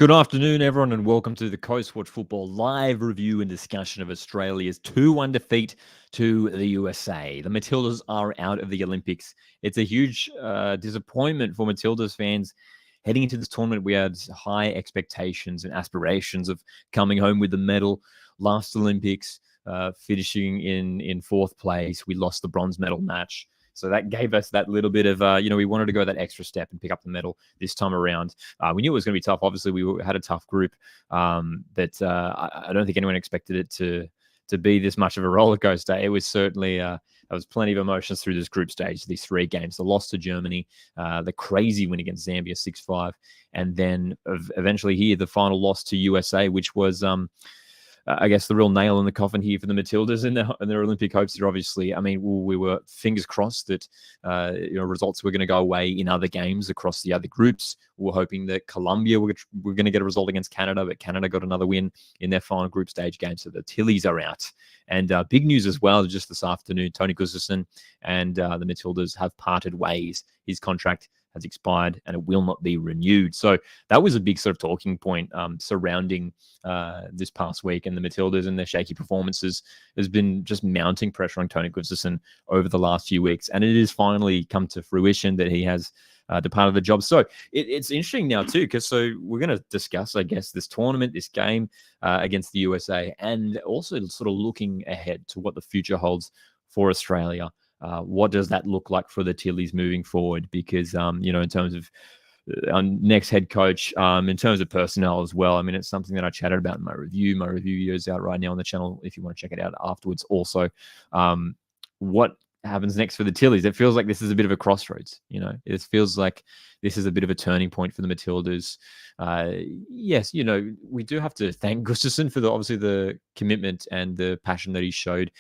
Good afternoon, everyone, and welcome to the Coast Watch Football live review and discussion of Australia's 2-1 defeat to the USA. The Matildas are out of the Olympics. It's a huge disappointment for Matildas fans. Heading into this tournament, we had high expectations and aspirations of coming home with the medal. Last Olympics, finishing in fourth place, we lost the bronze medal match. So that gave us that little bit of, we wanted to go that extra step and pick up the medal this time around. We knew it was going to be tough. Obviously, we had a tough group, but I don't think anyone expected it to be this much of a roller coaster. It was certainly there was plenty of emotions through this group stage. These three games: the loss to Germany, the crazy win against Zambia 6-5, and then eventually here the final loss to USA, which was I guess the real nail in the coffin here for the Matildas and their Olympic hopes. Are obviously, I mean, we were fingers crossed that results were going to go away in other games across the other groups. We were hoping that Colombia were going to get a result against Canada, but Canada got another win in their final group stage game, so the Tillies are out. And big news as well, just this afternoon, Tony Gustafsson and the Matildas have parted ways. His contract has expired and it will not be renewed. So that was a big sort of talking point surrounding this past week, and the Matildas and their shaky performances has been just mounting pressure on Tony Gustafsson over the last few weeks. And it has finally come to fruition that he has departed the job. So it's interesting now too, because so we're going to discuss, I guess, this tournament, this game against the USA, and also sort of looking ahead to what the future holds for Australia. What does that look like for the Tillies moving forward? Because, in terms of next head coach, in terms of personnel as well, I mean, it's something that I chatted about in my review. My review video is out right now on the channel if you want to check it out afterwards. Also, what happens next for the Tillies? It feels like this is a bit of a crossroads. It feels like this is a bit of a turning point for the Matildas. Yes, we do have to thank Gustafsson for obviously the commitment and the passion that he showed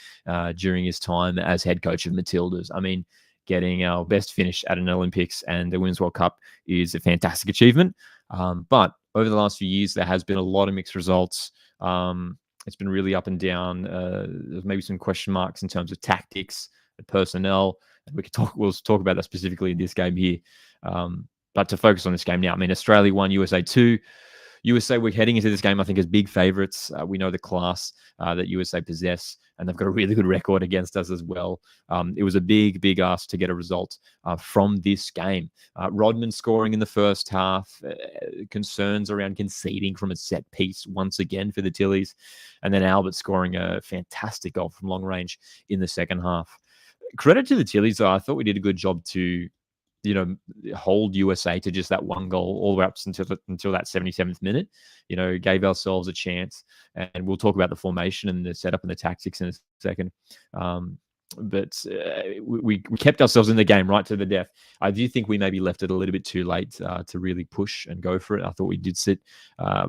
during his time as head coach of Matildas. I mean, getting our best finish at an Olympics and the Women's World Cup is a fantastic achievement. But over the last few years, there has been a lot of mixed results. It's been really up and down. There's maybe some question marks in terms of tactics, personnel, and we'll talk about that specifically in this game here. But to focus on this game now, I mean, Australia 1, USA 2. USA, we're heading into this game, I think, as big favourites. We know the class that USA possess, and they've got a really good record against us as well. It was a big, big ask to get a result from this game. Rodman scoring in the first half, concerns around conceding from a set piece once again for the Tillies, and then Albert scoring a fantastic goal from long range in the second half. Credit to the Tillies, though. I thought we did a good job to hold USA to just that one goal all the way up until that 77th minute. Gave ourselves a chance, and we'll talk about the formation and the setup and the tactics in a second. But we kept ourselves in the game right to the death. I do think we maybe left it a little bit too late to really push and go for it. I thought we did sit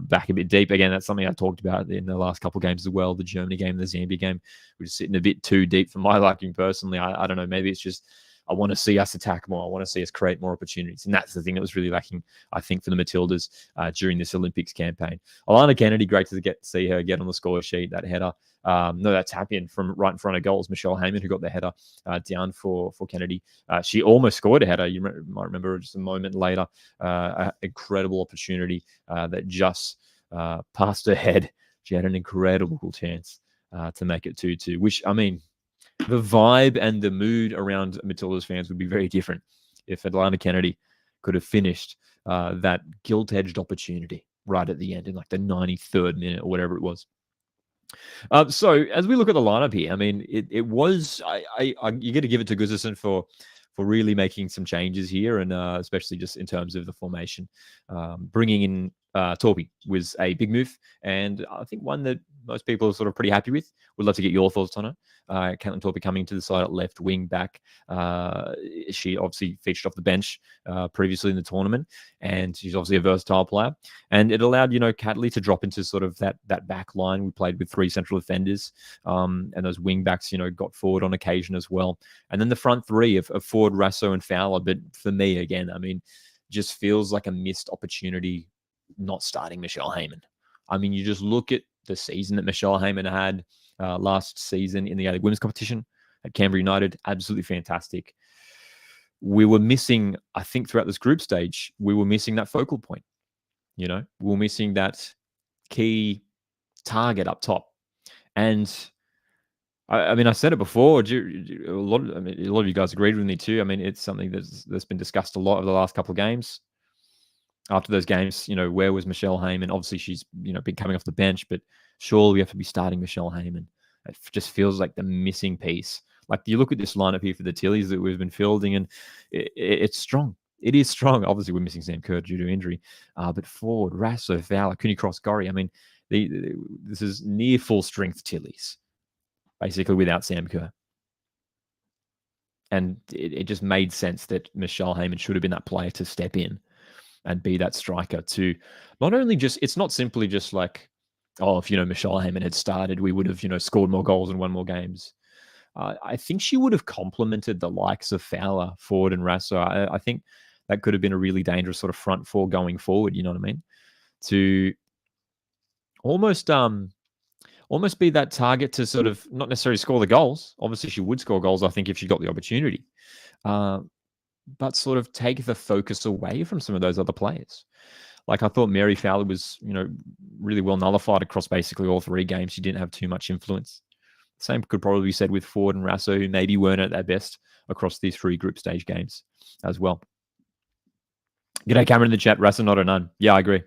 back a bit deep. Again, that's something I talked about in the last couple of games as well. The Germany game, the Zambia game, we're just sitting a bit too deep for my liking personally. I don't know. Maybe it's just I want to see us attack more. I want to see us create more opportunities. And that's the thing that was really lacking, I think, for the Matildas during this Olympics campaign. Alana Kennedy, great to see her get on the score sheet, that header. That tap in from right in front of goals. Michelle Heyman, who got the header down for Kennedy. She almost scored a header. You might remember just a moment later. An incredible opportunity that just passed her head. She had an incredible chance to make it 2-2, which, I mean, the vibe and the mood around Matildas fans would be very different if Atlanta Kennedy could have finished that gilt-edged opportunity right at the end in like the 93rd minute or whatever it was. So as we look at the lineup here, I mean, it was you got to give it to Gustafsson for really making some changes here, and especially just in terms of the formation. Bringing in Torpy was a big move, and I think one that most people are sort of pretty happy with. Would love to get your thoughts on it. Caitlin Torpy coming to the side at left wing back. She obviously featured off the bench previously in the tournament, and she's obviously a versatile player. And it allowed, Catley to drop into sort of that back line. We played with three central defenders, and those wing backs, got forward on occasion as well. And then the front three of Ford, Rasso, and Fowler. But for me, again, I mean, just feels like a missed opportunity not starting Michelle Heyman. I mean, you just look at the season that Michelle Heyman had last season in the A-League Women's competition at Canberra United. Absolutely fantastic. We were missing, I think, throughout this group stage, we were missing that focal point. we're missing that key target up top. And I mean, I said it before. A lot of you guys agreed with me too. I mean, it's something that's been discussed a lot over the last couple of games. After those games, where was Michelle Heyman? Obviously, she's been coming off the bench, but surely we have to be starting Michelle Heyman. It just feels like the missing piece. Like you look at this lineup here for the Tillies that we've been fielding, and it's strong. It is strong. Obviously, we're missing Sam Kerr due to injury, but Ford, Rasso, Fowler, Cooney Cross, Gorry. I mean, this is near full strength Tillies, basically without Sam Kerr. And it just made sense that Michelle Heyman should have been that player to step in and be that striker to not only just, it's not simply just like, oh, if, Michelle Heyman had started, we would have, scored more goals and won more games. I think she would have complemented the likes of Fowler, Ford, and Rasso. I think that could have been a really dangerous sort of front four going forward, you know what I mean? To almost be that target to sort of not necessarily score the goals. Obviously, she would score goals, I think, if she got the opportunity. But sort of take the focus away from some of those other players. Like I thought Mary Fowler was, really well nullified across basically all three games. She didn't have too much influence. Same could probably be said with Ford and Rasso, who maybe weren't at their best across these three group stage games as well. G'day, Cameron in the chat. Rasso, not a none. Yeah, I agree.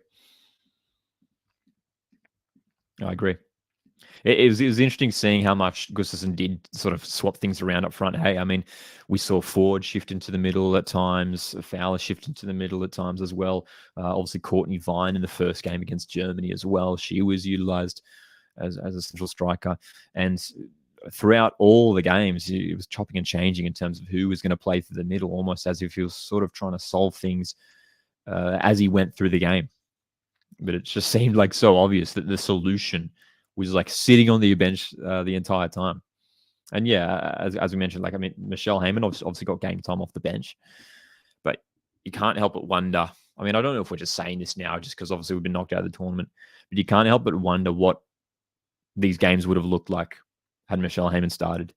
It was interesting seeing how much Gustafsson did sort of swap things around up front. Hey, I mean, we saw Ford shift into the middle at times, Fowler shift into the middle at times as well. Obviously, Courtney Vine in the first game against Germany as well. She was utilized as a central striker. And throughout all the games, he was chopping and changing in terms of who was going to play through the middle, almost as if he was sort of trying to solve things as he went through the game. But it just seemed like so obvious that the solution was like sitting on the bench the entire time. And yeah, as we mentioned, like, I mean, Michelle Heyman obviously got game time off the bench, but you can't help but wonder. I mean, I don't know if we're just saying this now just because obviously we've been knocked out of the tournament, but you can't help but wonder what these games would have looked like had Michelle Heyman started,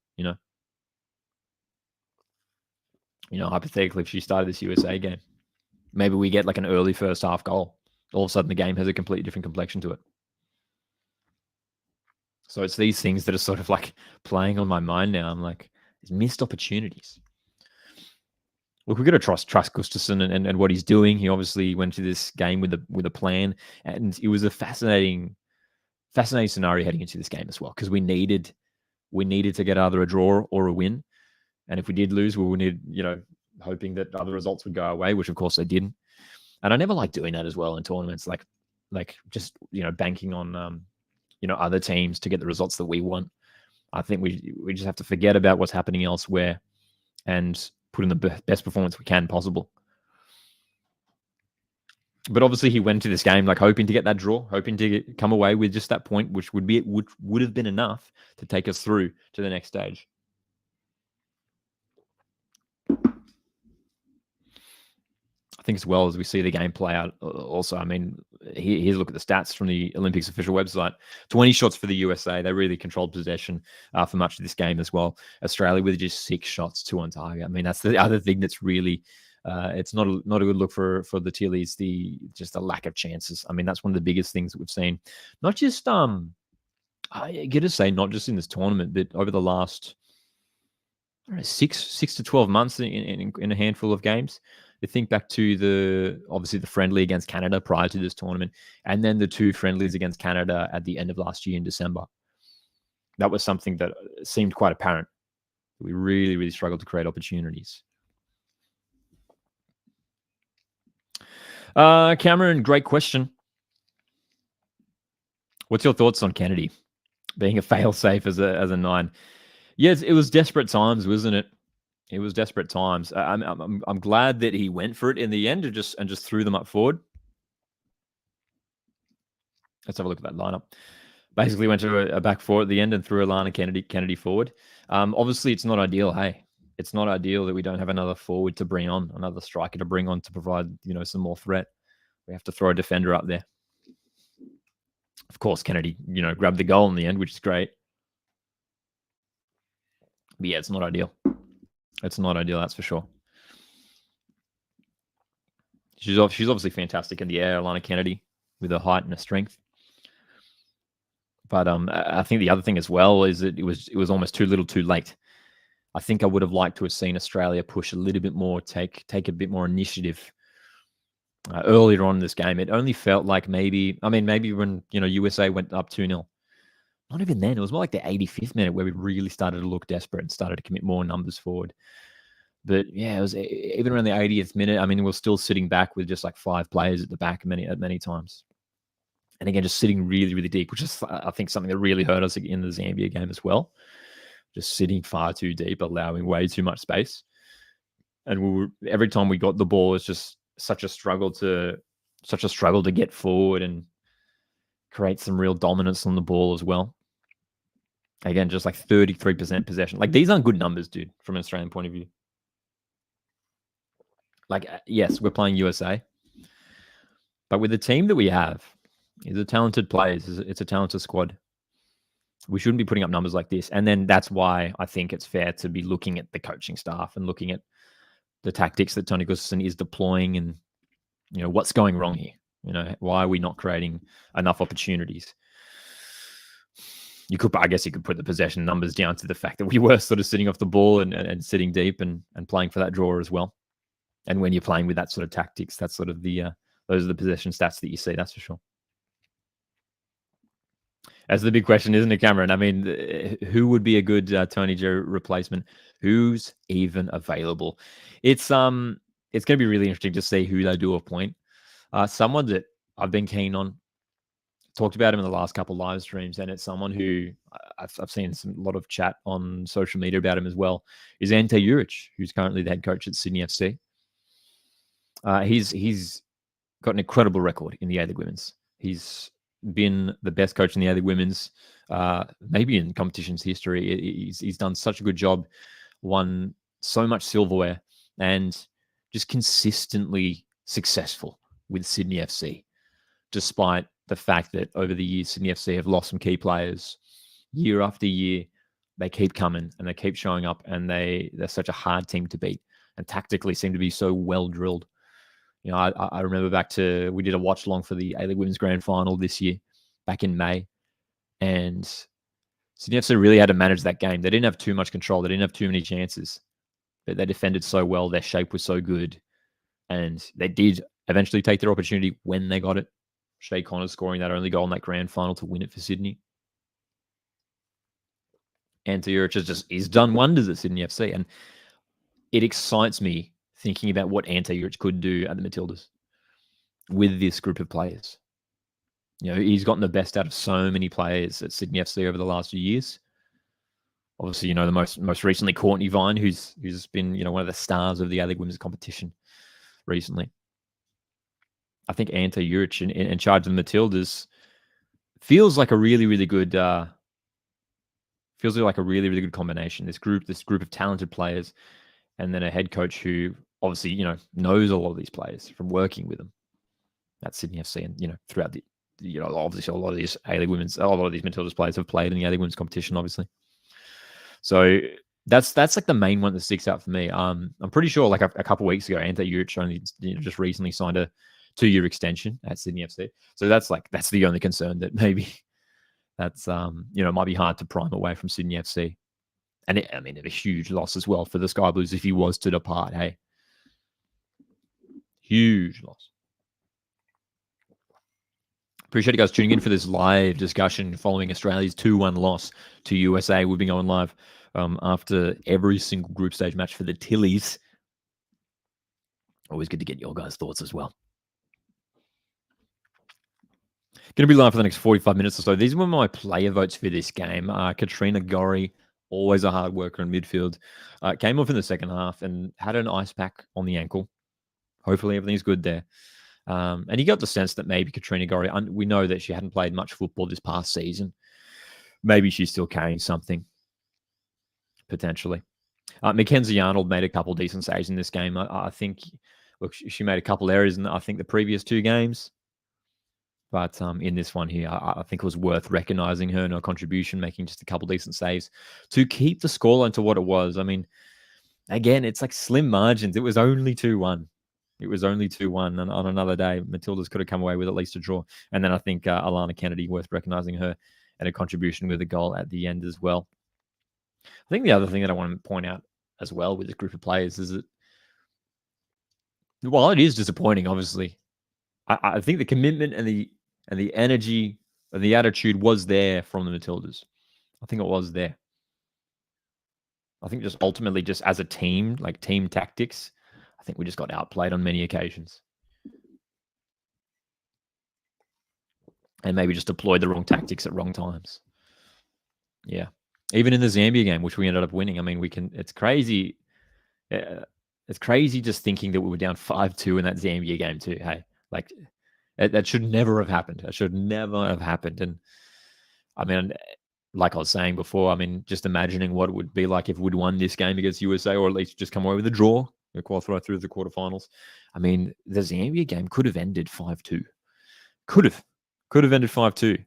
hypothetically, if she started this USA game, maybe we get like an early first half goal. All of a sudden the game has a completely different complexion to it. So it's these things that are sort of like playing on my mind now. I'm like, these missed opportunities. Look, we've got to trust Gustafsson and what he's doing. He obviously went to this game with a plan, and it was a fascinating scenario heading into this game as well, because we needed to get either a draw or a win. And if we did lose, we would need, hoping that other results would go our way, which of course they didn't. And I never like doing that as well in tournaments, like just, banking on, other teams to get the results that we want. I think we just have to forget about what's happening elsewhere and put in the best performance we can possible. But obviously he went to this game like hoping to get that draw, hoping to come away with just that point, which would have been enough to take us through to the next stage. I think as well as we see the game play out also, I mean, here's a look at the stats from the Olympics official website. 20 shots for the USA. They really controlled possession for much of this game as well. Australia with just 6 shots, 2 on target. I mean, that's the other thing that's really, it's not a good look for the Tealies, just the lack of chances. I mean, that's one of the biggest things that we've seen. Not just, I get to say, not just in this tournament, but over the last 6 to 12 months in a handful of games. You think back to obviously the friendly against Canada prior to this tournament, and then the 2 friendlies against Canada at the end of last year in December. That was something that seemed quite apparent. We really, really struggled to create opportunities. Cameron, great question. What's your thoughts on Kennedy being a fail-safe as a 9? Yes, it was desperate times, wasn't it? It was desperate times. I'm glad that he went for it in the end and just threw them up forward. Let's have a look at that lineup. Basically went to a back four at the end and threw Alana Kennedy forward. Obviously, it's not ideal. Hey, it's not ideal that we don't have another forward to bring on, another striker to bring on to provide some more threat. We have to throw a defender up there. Of course, Kennedy grabbed the goal in the end, which is great. But yeah, it's not ideal. It's not ideal, that's for sure. She's obviously fantastic in the air, Alana Kennedy, with her height and her strength. But I think the other thing as well is that it was almost too little, too late. I think I would have liked to have seen Australia push a little bit more, take a bit more initiative earlier on in this game. It only felt like maybe when USA went up 2-0. Not even then. It was more like the 85th minute where we really started to look desperate and started to commit more numbers forward. But yeah, it was even around the 80th minute. I mean, we're still sitting back with just like 5 players at the back many times. And again, just sitting really, really deep, which is, I think, something that really hurt us in the Zambia game as well. Just sitting far too deep, allowing way too much space. And every time we got the ball, it's just such a struggle to get forward and create some real dominance on the ball as well. Again, just like 33% possession. Like, these aren't good numbers, dude, from an Australian point of view. Like, yes, we're playing USA, but with the team that we have, it's a talented players. It's a talented squad. We shouldn't be putting up numbers like this. And then that's why I think it's fair to be looking at the coaching staff and looking at the tactics that Tony Gustafsson is deploying and, what's going wrong here. Why are we not creating enough opportunities? I guess you could put the possession numbers down to the fact that we were sort of sitting off the ball and sitting deep and playing for that draw as well. And when you're playing with that sort of tactics, that's sort of those are the possession stats that you see, that's for sure. That's the big question, isn't it, Cameron? I mean, who would be a good Tony Joe replacement? Who's even available? It's going to be really interesting to see who they do appoint. Someone that I've been keen on, talked about him in the last couple of live streams, and it's someone who I've seen a lot of chat on social media about him as well, is Ante Juric, who's currently the head coach at Sydney FC. He's got an incredible record in the A-League Women's. He's been the best coach in the A-League Women's, maybe in competition's history. He's done such a good job, won so much silverware, and just consistently successful with Sydney FC, despite the fact that over the years, Sydney FC have lost some key players year after year. They keep coming and they keep showing up, and they're such a hard team to beat, and tactically seem to be so well drilled. I remember we did a watch along for the A-League Women's Grand Final this year, back in May, and Sydney FC really had to manage that game. They didn't have too much control. They didn't have too many chances, but they defended so well. Their shape was so good, and they did eventually take their opportunity when they got it. Shay Connors scoring that only goal in that grand final to win it for Sydney. Ante Juric he's done wonders at Sydney FC, and it excites me thinking about what Ante Juric could do at the Matildas with this group of players. He's gotten the best out of so many players at Sydney FC over the last few years. Obviously, the most recently Courtney Vine, who's been one of the stars of the A-League Women's competition recently. I think Ante Juric in charge of the Matildas feels like a really, really good combination. This group of talented players, and then a head coach who obviously knows a lot of these players from working with them at Sydney FC, and throughout the obviously a lot of these Matildas players have played in the A-League Women's competition, obviously. So that's like the main one that sticks out for me. I'm pretty sure like a couple of weeks ago, Ante Juric only just recently signed a 2-year extension at Sydney FC. So that's the only concern, that maybe that's might be hard to prime away from Sydney FC. And it'd be a huge loss as well for the Sky Blues if he was to depart. Hey, huge loss. Appreciate you guys tuning in for this live discussion following Australia's 2-1 loss to USA. We've been going live after every single group stage match for the Tillies. Always good to get your guys' thoughts as well. Going to be live for the next 45 minutes or so. These were my player votes for this game. Katrina Gorry, always a hard worker in midfield, came off in the second half and had an ice pack on the ankle. Hopefully everything's good there. And you got the sense that maybe Katrina Gorry, we know that she hadn't played much football this past season. Maybe she's still carrying something, potentially. Mackenzie Arnold made a couple of decent saves in this game. I think, look, she made a couple errors in, I think, the previous 2 games. But in this one here, I think it was worth recognizing her and her contribution, making just a couple decent saves to keep the scoreline to what it was. I mean, again, it's like slim margins. It was only 2-1. It was only 2-1, and on another day, Matildas could have come away with at least a draw. And then I think Alana Kennedy, worth recognising her and a contribution with a goal at the end as well. I think the other thing that I want to point out as well with this group of players is that, while it is disappointing, obviously, I think the commitment and the energy and the attitude was there from the Matildas. I think it was there. I think just ultimately, just as a team, like team tactics, I think we just got outplayed on many occasions. And maybe just deployed the wrong tactics at wrong times. Yeah. Even in the Zambia game, which we ended up winning. I mean, it's crazy. It's crazy just thinking that we were down 5-2 in that Zambia game too. Hey, like that should never have happened. That should never have happened. And I mean, like I was saying before, I mean, just imagining what it would be like if we'd won this game against USA, or at least just come away with a draw, qualify through the quarterfinals. I mean, the Zambia game could have ended 5-2. Could have ended 5-2.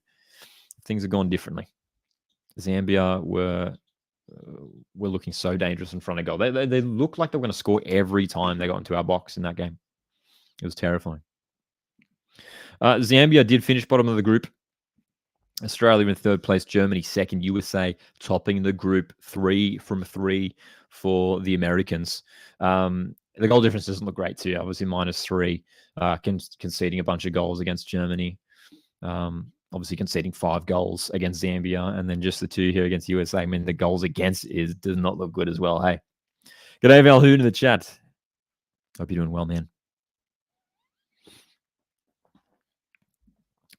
Things have gone differently. Zambia were looking so dangerous in front of goal. They looked like they were going to score every time they got into our box in that game. It was terrifying. Zambia did finish bottom of the group. Australia in third place, Germany second, USA topping the group, 3 from 3 for the Americans. The goal difference doesn't look great too. Obviously, -3, conceding a bunch of goals against Germany. Obviously conceding 5 goals against Zambia, and then just the 2 here against USA. I mean, the goals against does not look good as well. Hey, g'day Valhoon in the chat. Hope you're doing well, man.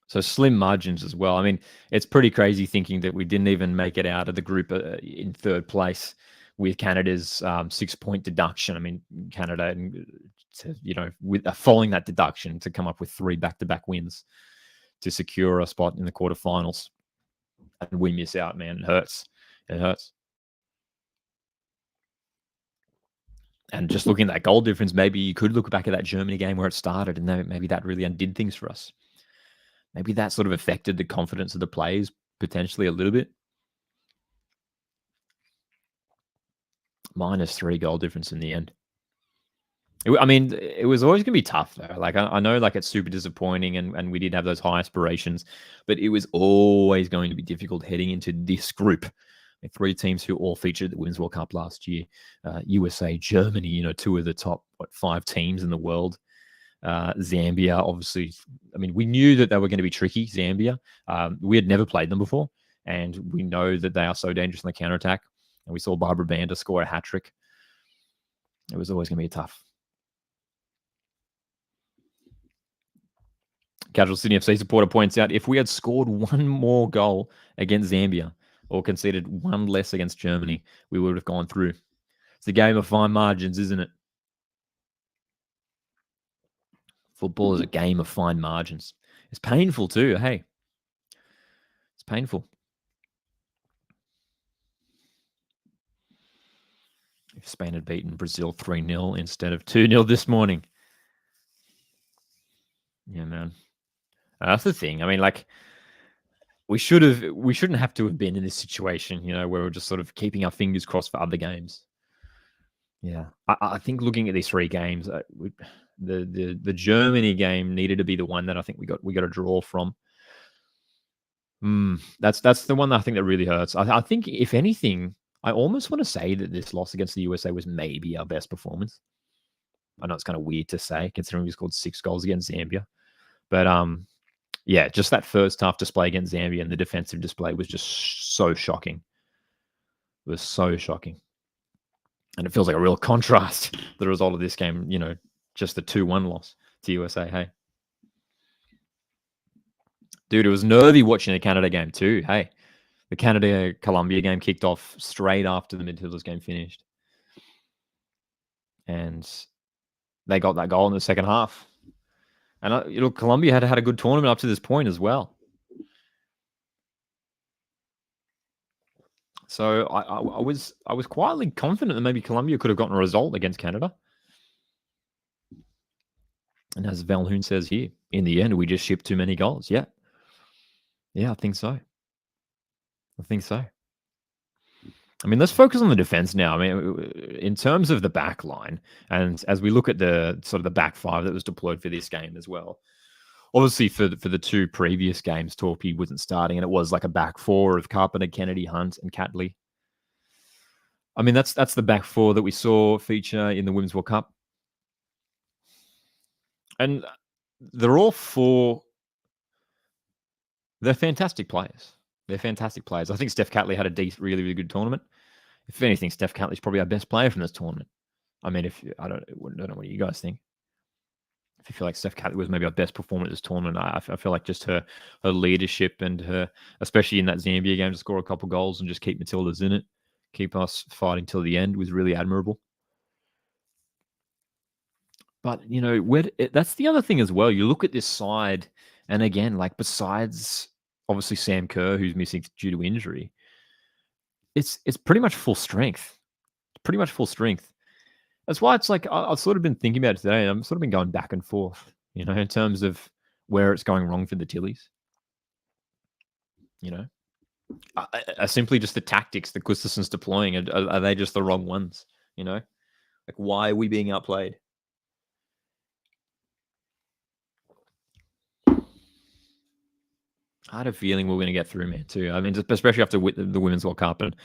So slim margins as well. I mean, it's pretty crazy thinking that we didn't even make it out of the group in third place with Canada's 6-point deduction. I mean, Canada, with following that deduction, to come up with 3 back-to-back wins to secure a spot in the quarterfinals, and we miss out, man. It hurts. It hurts. And just looking at that goal difference, maybe you could look back at that Germany game where it started, and maybe that really undid things for us. Maybe that sort of affected the confidence of the players potentially a little bit. -3 goal difference in the end. I mean, it was always going to be tough, though. Like, I know, like, it's super disappointing, and we did have those high aspirations, but it was always going to be difficult heading into this group. 3 teams who all featured at the Women's World Cup last year. USA, Germany, 2 of the top, 5 teams in the world. Zambia, obviously, I mean, we knew that they were going to be tricky, Zambia. We had never played them before, and we know that they are so dangerous in the counterattack. And we saw Barbara Banda score a hat-trick. It was always going to be tough. Casual Sydney FC supporter points out, if we had scored 1 more goal against Zambia or conceded 1 less against Germany, we would have gone through. It's a game of fine margins, isn't it? Football is a game of fine margins. It's painful too, hey. It's painful. If Spain had beaten Brazil 3-0 instead of 2-0 this morning. Yeah, man. That's the thing. I mean, like, we shouldn't have to have been in this situation, where we're just sort of keeping our fingers crossed for other games. Yeah. I think looking at these 3 games, the Germany game needed to be the one that I think we got a draw from. That's the one that I think that really hurts. I think, if anything, I almost want to say that this loss against the USA was maybe our best performance. I know it's kind of weird to say, considering we scored 6 goals against Zambia. But yeah, just that first half display against Zambia, and the defensive display was just so shocking. It was so shocking. And it feels like a real contrast, the result of this game, just the 2-1 loss to USA, hey. Dude, it was nervy watching the Canada game too, hey. The Canada-Colombia game kicked off straight after the Matildas game finished. And they got that goal in the second half. And Colombia had a good tournament up to this point as well. So I was quietly confident that maybe Colombia could have gotten a result against Canada. And as Valhoon says here, in the end, we just shipped too many goals. Yeah. Yeah, I think so. I mean, let's focus on the defense now. I mean, in terms of the back line, and as we look at the sort of the back five that was deployed for this game as well. Obviously, for the two previous games, Torpy wasn't starting, and it was like a back four of Carpenter, Kennedy, Hunt, and Catley. I mean, that's the back four that we saw feature in the Women's World Cup, and they're all four. They're fantastic players. They're fantastic players. I think Steph Catley had a really, really good tournament. If anything, Steph Catley's probably our best player from this tournament. I mean, if I don't know what you guys think. If you feel like Steph Catley was maybe our best performer at this tournament, I feel like just her leadership and her, especially in that Zambia game, to score a couple goals and just keep Matildas in it, keep us fighting till the end, was really admirable. But that's the other thing as well. You look at this side, and again, like besides obviously Sam Kerr, who's missing due to injury, it's pretty much full strength. It's pretty much full strength. That's why it's like I've sort of been thinking about it today, and I've sort of been going back and forth, in terms of where it's going wrong for the Tillies. Are simply just the tactics that Gustafsson's deploying, are they just the wrong ones? Like, why are we being outplayed? I had a feeling we were going to get through, man, too. I mean, especially after the Women's World Cup and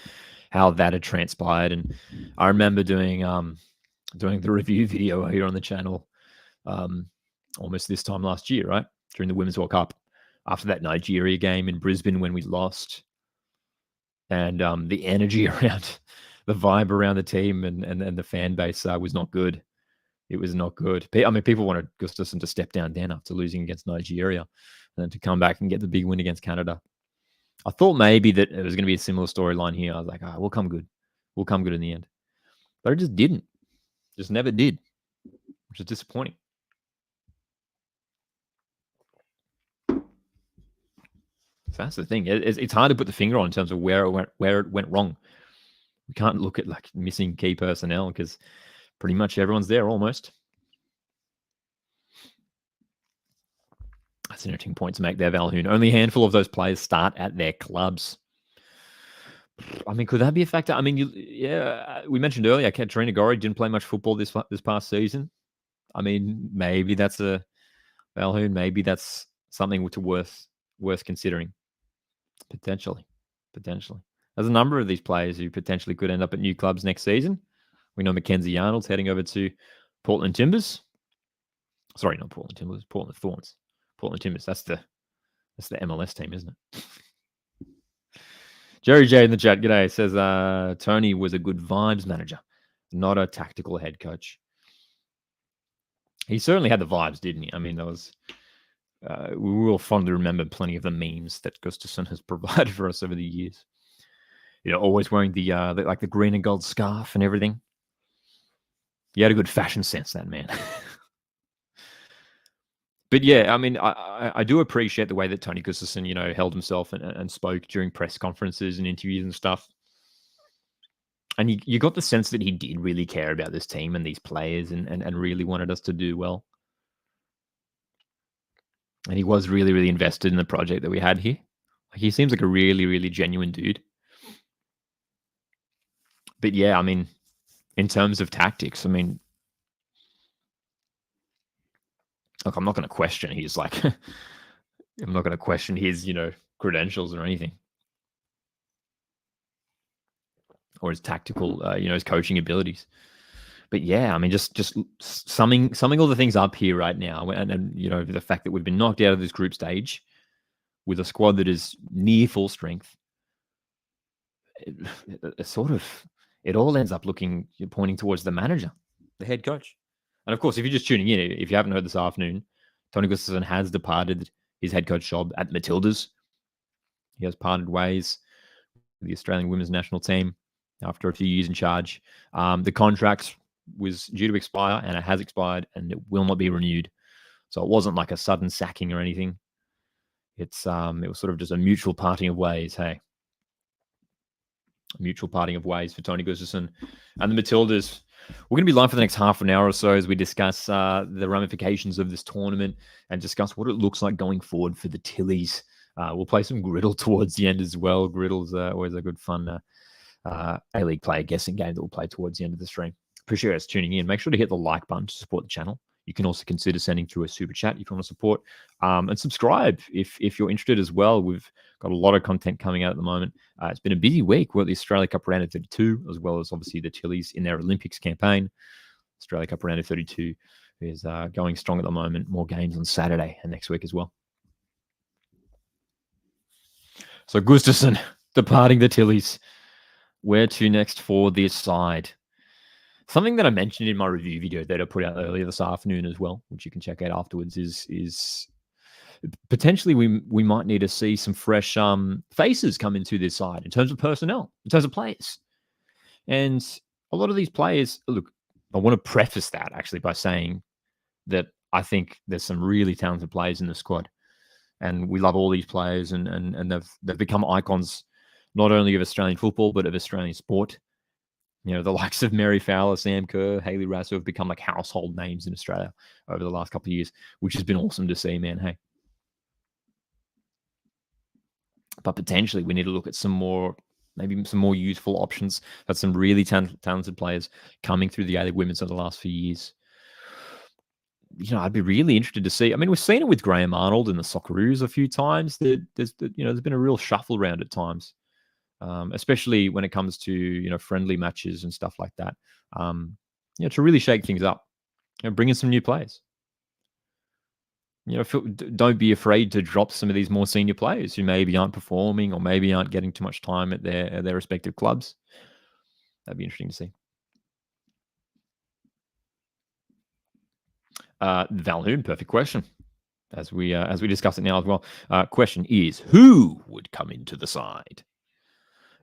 how that had transpired. And I remember doing the review video here on the channel almost this time last year, right? During the Women's World Cup, after that Nigeria game in Brisbane when we lost. And the energy around, the vibe around the team and the fan base was not good. It was not good. I mean, people wanted Gustafsson to step down then after losing against Nigeria and then to come back and get the big win against Canada. I thought maybe that it was going to be a similar storyline here. I was like, we'll come good. We'll come good in the end. But it just didn't. Just never did, which is disappointing. So that's the thing. It's hard to put the finger on in terms of where it went wrong. We can't look at like missing key personnel because pretty much everyone's there almost. That's an interesting point to make there, Valhoon. Only a handful of those players start at their clubs. I mean, could that be a factor? I mean, we mentioned earlier, Katrina Gorry didn't play much football this past season. I mean, maybe that's Valhoon. Maybe that's something worth considering. Potentially. There's a number of these players who potentially could end up at new clubs next season. We know Mackenzie Arnold's heading over to Portland Timbers. Sorry, not Portland Timbers, Portland Thorns. Portland Timbers. That's the MLS team, isn't it? Jerry J in the chat, g'day, says Tony was a good vibes manager, not a tactical head coach. He certainly had the vibes, didn't he? I mean, there was. We will fondly remember plenty of the memes that Gustafsson has provided for us over the years. Always wearing the green and gold scarf and everything. He had a good fashion sense, that man. But yeah, I mean, I do appreciate the way that Tony Gustafsson, held himself and spoke during press conferences and interviews and stuff. And you got the sense that he did really care about this team and these players and really wanted us to do well. And he was really, really invested in the project that we had here. He seems like a really, really genuine dude. But yeah, I mean, in terms of tactics, I mean, look, I'm not going to question his I'm not going to question his, credentials or anything, or his tactical, his coaching abilities. But yeah, I mean, just summing all the things up here right now, and the fact that we've been knocked out of this group stage with a squad that is near full strength, it all ends up pointing towards the manager, the head coach. And of course, if you're just tuning in, if you haven't heard this afternoon, Tony Gustafsson has departed his head coach job at Matildas. He has parted ways with the Australian women's national team after a few years in charge. The contract was due to expire, and it has expired, and it will not be renewed. So it wasn't like a sudden sacking or anything. It was sort of just a mutual parting of ways. Hey, a mutual parting of ways for Tony Gustafsson and the Matildas. We're going to be live for the next half an hour or so as we discuss the ramifications of this tournament and discuss what it looks like going forward for the Tillies. We'll play some griddle towards the end as well. Griddle's always a good fun A-League player guessing game that we'll play towards the end of the stream. Appreciate us tuning in. Make sure to hit the like button to support the channel. You can also consider sending through a super chat if you want to support, and subscribe if you're interested as well. We've got a lot of content coming out at the moment. It's been a busy week. We're at the Australia Cup Round of 32, as well as obviously the Tillies in their Olympics campaign. Australia Cup Round of 32 is going strong at the moment. More games on Saturday and next week as well. So Gustafsson departing the Tillies. Where to next for this side? Something that I mentioned in my review video that I put out earlier this afternoon as well, which you can check out afterwards, is potentially we might need to see some fresh faces come into this side in terms of personnel, in terms of players. And a lot of these players, look, I want to preface that actually by saying that I think there's some really talented players in the squad. And we love all these players, and they've become icons not only of Australian football, but of Australian sport. You know, the likes of Mary Fowler, Sam Kerr, Hayley Raso have become like household names in Australia over the last couple of years, which has been awesome to see, man. Hey. But potentially we need to look at maybe some more youthful options. That's some really talented players coming through the A-League women's over the last few years. You know, I'd be really interested to see. I mean, we've seen it with Graham Arnold in the Socceroos a few times. There's been a real shuffle around at times. Especially when it comes to friendly matches and stuff like that. To really shake things up, bring in some new players. Don't be afraid to drop some of these more senior players who maybe aren't performing or maybe aren't getting too much time at their respective clubs. That'd be interesting to see. Valhoon, perfect question. As we discuss it now as well. Question is, who would come into the side?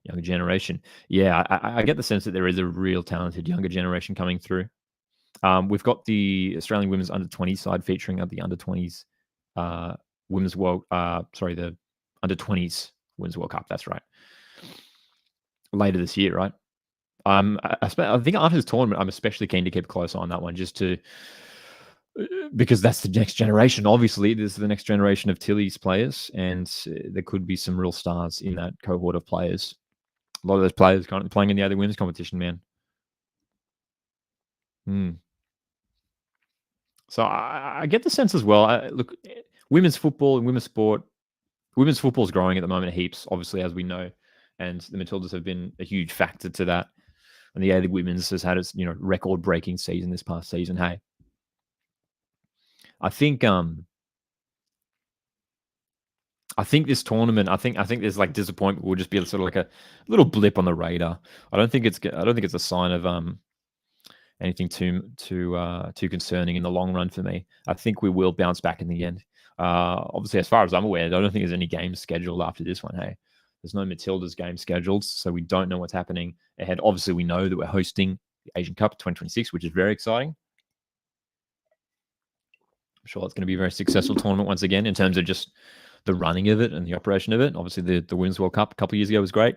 Younger generation. Yeah, I get the sense that there is a real talented younger generation coming through. We've got the Australian women's under-20s side featuring at the under-20s women's world. The under-20s women's World Cup. That's right. Later this year, right? I think after this tournament, I'm especially keen to keep a close eye on that one, because that's the next generation. Obviously, this is the next generation of Tilly's players, and there could be some real stars in that cohort of players. A lot of those players currently playing in the other women's competition, man. So I get the sense as well. Look, women's football and women's sport, women's football is growing at the moment heaps, obviously, as we know. And the Matildas have been a huge factor to that. And the A-League women's has had its record-breaking season this past season. Hey, I think this tournament, I think there's like disappointment will just be sort of like a little blip on the radar. I don't think it's a sign of anything too concerning in the long run for me. I think we will bounce back in the end. Obviously, as far as I'm aware, I don't think there's any games scheduled after this one. Hey, there's no Matildas game scheduled, so we don't know what's happening ahead. Obviously, we know that we're hosting the Asian Cup 2026, which is very exciting. I'm sure it's going to be a very successful tournament once again in terms of just the running of it and the operation of it. Obviously, the Women's World Cup a couple of years ago was great.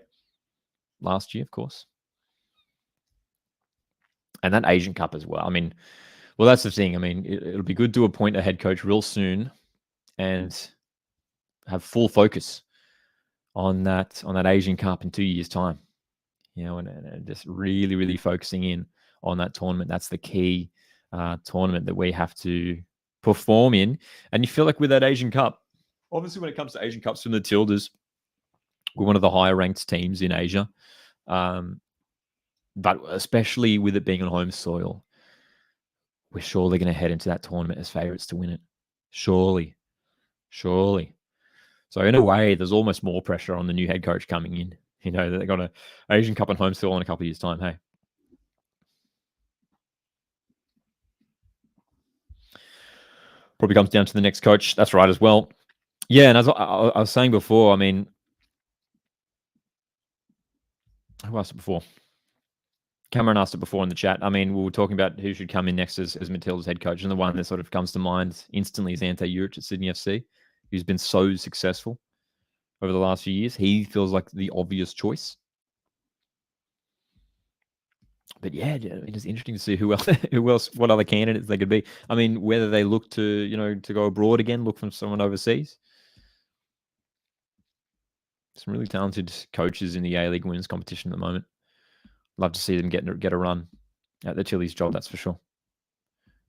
Last year, of course. And that Asian Cup as well. I mean, well, that's the thing. I mean, it'll be good to appoint a head coach real soon and have full focus on that Asian Cup in 2 years' time. And just really, really focusing in on that tournament. That's the key tournament that we have to perform in. And you feel like with that Asian Cup, obviously when it comes to Asian Cups from the Tildas, we're one of the higher ranked teams in Asia. But especially with it being on home soil, we're surely going to head into that tournament as favourites to win it. Surely. So in a way, there's almost more pressure on the new head coach coming in. They got an Asian Cup on home soil in a couple of years' time. Hey. Probably comes down to the next coach. That's right as well. Yeah, and as I was saying before, I mean, who asked it before? Cameron asked it before in the chat. I mean, we were talking about who should come in next as Matilda's head coach, and the one that sort of comes to mind instantly is Ante Juric at Sydney FC, who's been so successful over the last few years. He feels like the obvious choice. But yeah, it's interesting to see who else, what other candidates they could be. I mean, whether they look to go abroad again, look from someone overseas. Some really talented coaches in the A-League women's competition at the moment. Love to see them get a run at the Chili's job, that's for sure.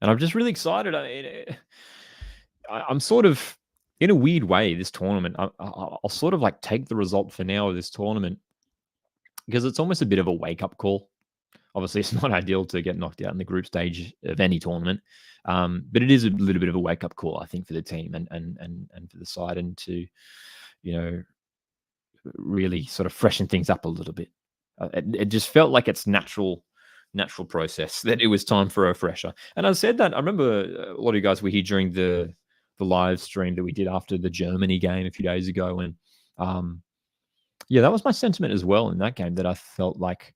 And I'm just really excited. I'm sort of, in a weird way, this tournament, I'll sort of like take the result for now of this tournament because it's almost a bit of a wake-up call. Obviously, it's not ideal to get knocked out in the group stage of any tournament, but it is a little bit of a wake-up call, I think, for the team and for the side, and to, really sort of freshen things up a little bit. It just felt like it's natural process that it was time for a fresher. And I said that, I remember a lot of you guys were here during the live stream that we did after the Germany game a few days ago, and that was my sentiment as well in that game, that I felt like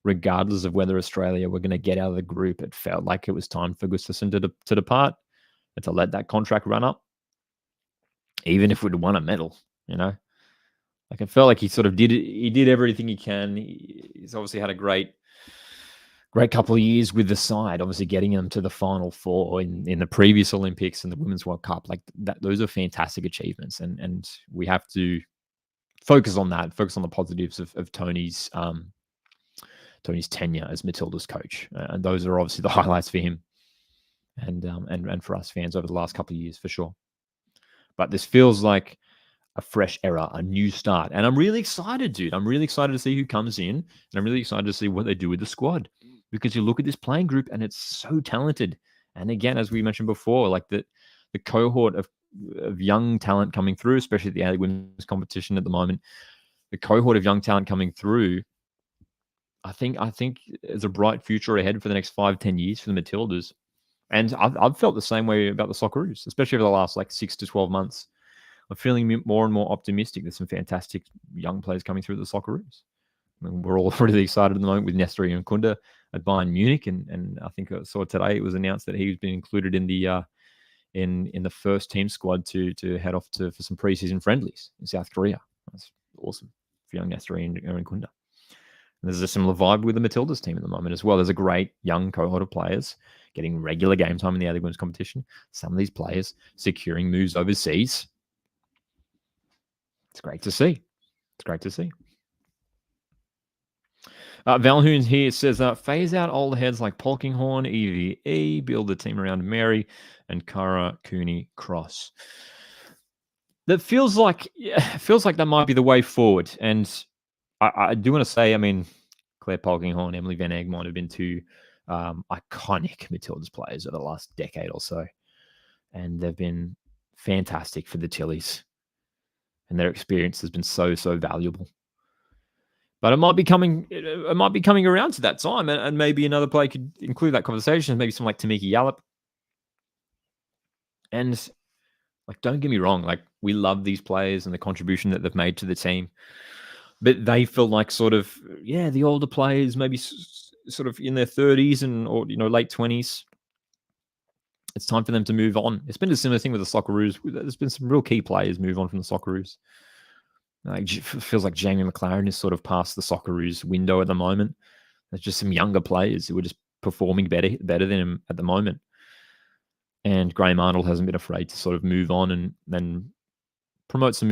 regardless of whether Australia were going to get out of the group, it felt like it was time for Gustafsson to depart and to let that contract run up, even if we'd won a medal. Like, it felt like he sort of did everything he can. He's obviously had a great couple of years with the side, obviously getting them to the Final Four in the previous Olympics and the Women's World Cup. Like that, those are fantastic achievements, and we have to focus on that. Focus on the positives of Tony's tenure as Matilda's coach, and those are obviously the highlights for him, and for us fans over the last couple of years, for sure. But this feels like a fresh era, a new start, and I'm really excited, dude. I'm really excited to see who comes in, and I'm really excited to see what they do with the squad, because you look at this playing group and it's so talented. And again, as we mentioned before, like the cohort of young talent coming through, especially at the A Women's competition at the moment, the cohort of young talent coming through, I think there's a bright future ahead for the next 5-10 years for the Matildas. And I've felt the same way about the Socceroos, especially over the last 6 to 12 months. I'm feeling more and more optimistic. There's some fantastic young players coming through the Socceroos. I mean, we're all really excited at the moment with Nestori and Kunda at Bayern Munich, and I think I saw today it was announced that he's been included in the in the first team squad to head off for some preseason friendlies in South Korea. That's awesome for young Nestori and Kunda. And there's a similar vibe with the Matildas team at the moment as well. There's a great young cohort of players getting regular game time in the other women's competition. Some of these players securing moves overseas. It's great to see. It's great to see. Valhoon here says, phase out old heads like Polkinghorn, EVE, build the team around Mary and Kara Cooney Cross. That feels like that might be the way forward. And I do want to say, I mean, Claire Polkinghorn, Emily Van Egmond have been two iconic Matildas players over the last decade or so. And they've been fantastic for the Tillies. And their experience has been so valuable. But it might be coming around to that time, and maybe another player could include that conversation. Maybe someone like Tamiki Yallop. And don't get me wrong, we love these players and the contribution that they've made to the team. But they feel like sort of, the older players, maybe sort of in their 30s or late 20s. It's time for them to move on. It's been a similar thing with the Socceroos. There's been some real key players move on from the Socceroos. It feels like Jamie McLaren is sort of past the Socceroos window at the moment. There's just some younger players who are just performing better than him at the moment. And Graham Arnold hasn't been afraid to sort of move on and then promote some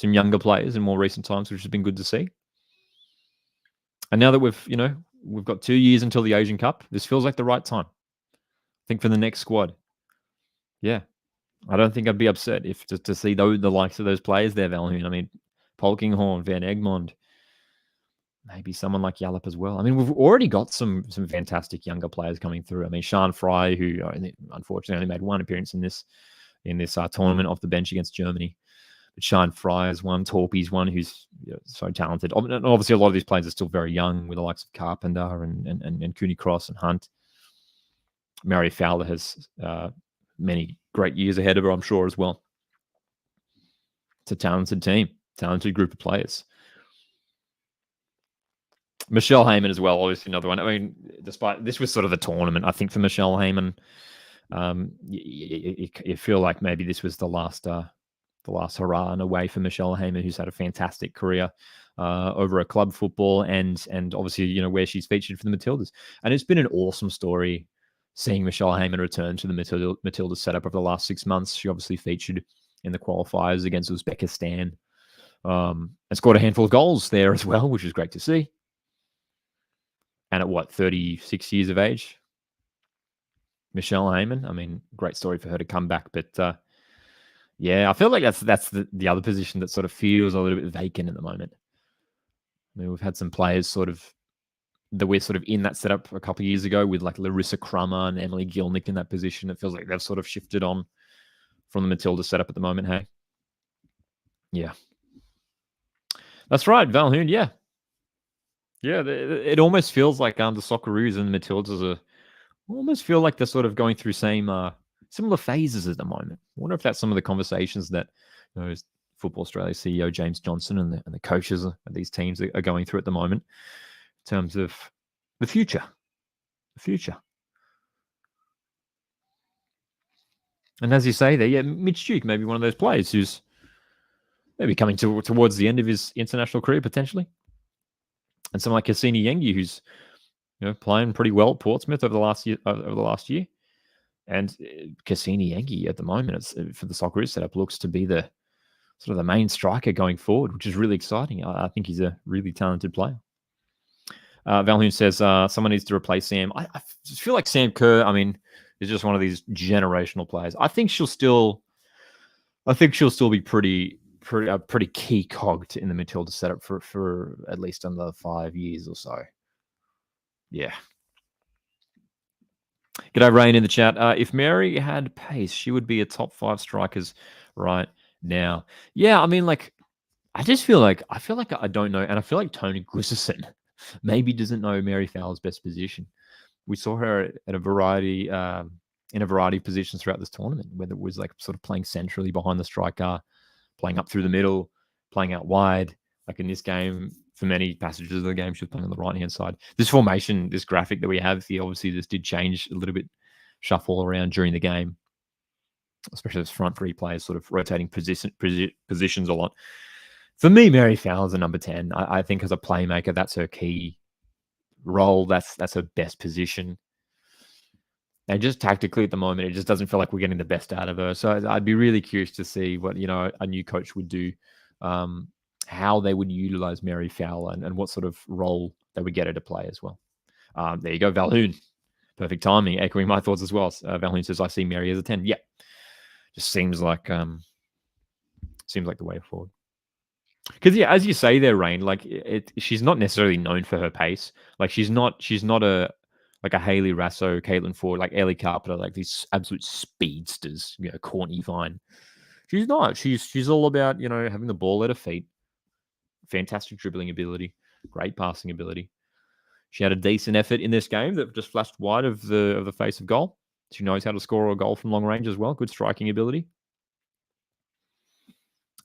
younger players in more recent times, which has been good to see. And now that we've got 2 years until the Asian Cup, this feels like the right time. I think for the next squad. Yeah. I don't think I'd be upset if to see the likes of those players there, Valhoon. I mean, Polkinghorn, Van Egmond, maybe someone like Yallop as well. I mean, we've already got some fantastic younger players coming through. I mean, Sian Fry, who unfortunately only made one appearance in this tournament off the bench against Germany. But Sian Fry is one, Torpy's one who's so talented. And obviously, a lot of these players are still very young, with the likes of Carpenter and Cooney Cross and Hunt. Mary Fowler has many great years ahead of her, I'm sure, as well. It's a talented team, talented group of players. Michelle Heyman as well, obviously another one. I mean, despite this was sort of the tournament, I think for Michelle Heyman, you feel like maybe this was the last hurrah in a way for Michelle Heyman, who's had a fantastic career over at club football and obviously where she's featured for the Matildas. And it's been an awesome story seeing Michelle Heyman return to the Matildas setup over the last 6 months. She obviously featured in the qualifiers against Uzbekistan and scored a handful of goals there as well, which is great to see. and at what, 36 years of age? Michelle Heyman. I mean, great story for her to come back, but yeah, I feel like that's the other position that sort of feels a little bit vacant at the moment. I mean, we've had some players sort of that we're sort of in that setup a couple of years ago with like Larissa Crummer and Emily Gilnick in that position. It feels like they've sort of shifted on from the Matilda setup at the moment. Hey, yeah, that's right, Valhoon. Yeah, yeah. It almost feels like the Socceroos and the Matildas are almost feel like they're sort of going through similar phases at the moment. I wonder if that's some of the conversations that Football Australia CEO James Johnson and the coaches of these teams are going through at the moment in terms of the future. The future. And as you say there, yeah, Mitch Duke may be one of those players who's maybe coming towards the end of his international career potentially. And someone like Cassini Yengi, who's playing pretty well at Portsmouth over the last year. And Cassini Yengi at the moment, for the Socceroos setup, looks to be the sort of the main striker going forward, which is really exciting. I think he's a really talented player. Valhoon says someone needs to replace Sam. I feel like Sam Kerr, I mean, is just one of these generational players. I think she'll still be pretty key cog in the Matilda setup for at least another 5 years or so. Yeah. G'day, Rain in the chat. If Mary had pace, she would be a top 5 strikers right now. Yeah, I mean, like, I feel like I don't know, and I feel like Tony Gustafson maybe doesn't know Mary Fowler's best position. We saw her at a variety in a variety of positions throughout this tournament, whether it was like sort of playing centrally behind the striker, playing up through the middle, playing out wide. Like in this game, for many passages of the game, she was playing on the right-hand side. This formation, this graphic that we have here, obviously this did change a little bit, shuffle around during the game, especially those front three players sort of rotating positions a lot. For me, Mary Fowler's a number 10. I think as a playmaker, that's her key role. That's her best position. And just tactically at the moment, it just doesn't feel like we're getting the best out of her. So I'd be really curious to see what a new coach would do, how they would utilize Mary Fowler and what sort of role they would get her to play as well. There you go, Valhoon. Perfect timing, echoing my thoughts as well. Valhoon says, I see Mary as a 10. Yeah. Just seems like the way forward. Because yeah, as you say there, Rain, like she's not necessarily known for her pace. Like she's not a Hayley Rasso, Caitlin Ford, like Ellie Carpenter, like these absolute speedsters, Courtney Vine. She's not. She's all about, having the ball at her feet. Fantastic dribbling ability, great passing ability. She had a decent effort in this game that just flashed wide of the face of goal. She knows how to score a goal from long range as well. Good striking ability.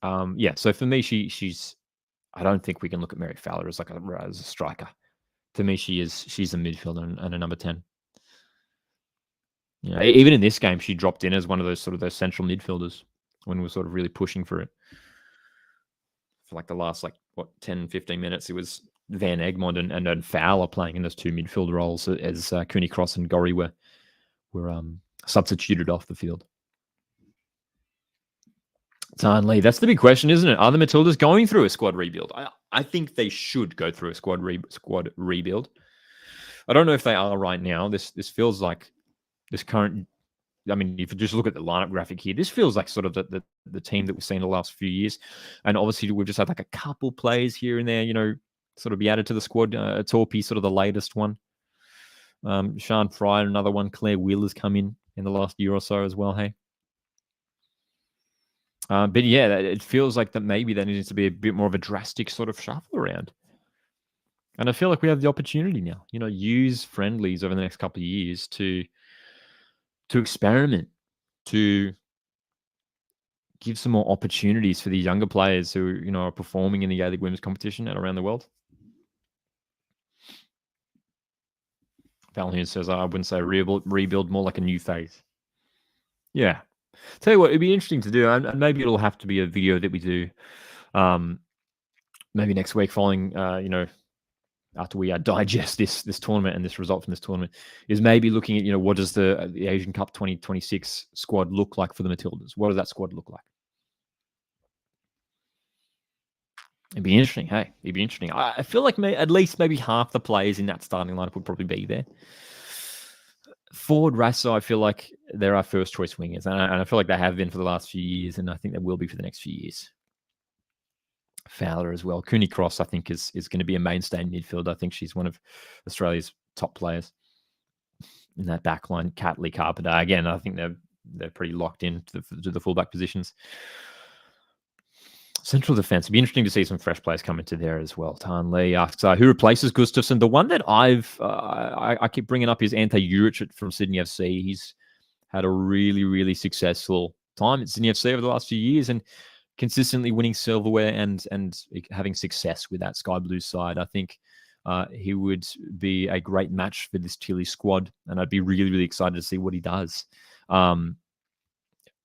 Yeah, so for me, she's. I don't think we can look at Mary Fowler as as a striker. To me, she's a midfielder and a number 10. Even in this game, she dropped in as one of those central midfielders when we were sort of really pushing for it. For like the last 10, 15 minutes, it was Van Egmond and then Fowler playing in those two midfield roles as Cooney Cross and Gorry were substituted off the field. Tan Lee, that's the big question, isn't it? Are the Matildas going through a squad rebuild? I think they should go through a squad rebuild. I don't know if they are right now. This feels like this current. I mean, if you just look at the lineup graphic here, this feels like sort of the team that we've seen the last few years. And obviously, we've just had like a couple plays here and there, sort of be added to the squad. Torpy, sort of the latest one. Sian Fry, another one. Claire Wheeler's come in the last year or so as well. Hey. But yeah, it feels like that maybe there needs to be a bit more of a drastic sort of shuffle around. And I feel like we have the opportunity now, use friendlies over the next couple of years to experiment, to give some more opportunities for the younger players who, are performing in the A-League women's competition and around the world. Valhoon says, I wouldn't say rebuild, more like a new phase. Yeah. Tell you what, it'd be interesting to do, and maybe it'll have to be a video that we do maybe next week following, after we digest this tournament and this result from this tournament, is maybe looking at, what does the Asian Cup 2026 squad look like for the Matildas? What does that squad look like? It'd be interesting. Hey, it'd be interesting. I feel like at least maybe half the players in that starting lineup would probably be there. Forward Rasso, I feel like they're our first choice wingers, and I feel like they have been for the last few years, and I think they will be for the next few years. Fowler as well. Cooney Cross, I think, is going to be a mainstay in midfield. I think she's one of Australia's top players in that back line. Catley, Carpenter. Again, I think they're pretty locked in to the fullback positions. Central defense. It'd be interesting to see some fresh players come into there as well. Tan Lee asks, who replaces Gustafsson? The one that I keep bringing up is Ante Juric from Sydney FC. He's had a really, really successful time at Sydney FC over the last few years and consistently winning silverware and having success with that Sky Blue side. I think he would be a great match for this Chile squad, and I'd be really, really excited to see what he does.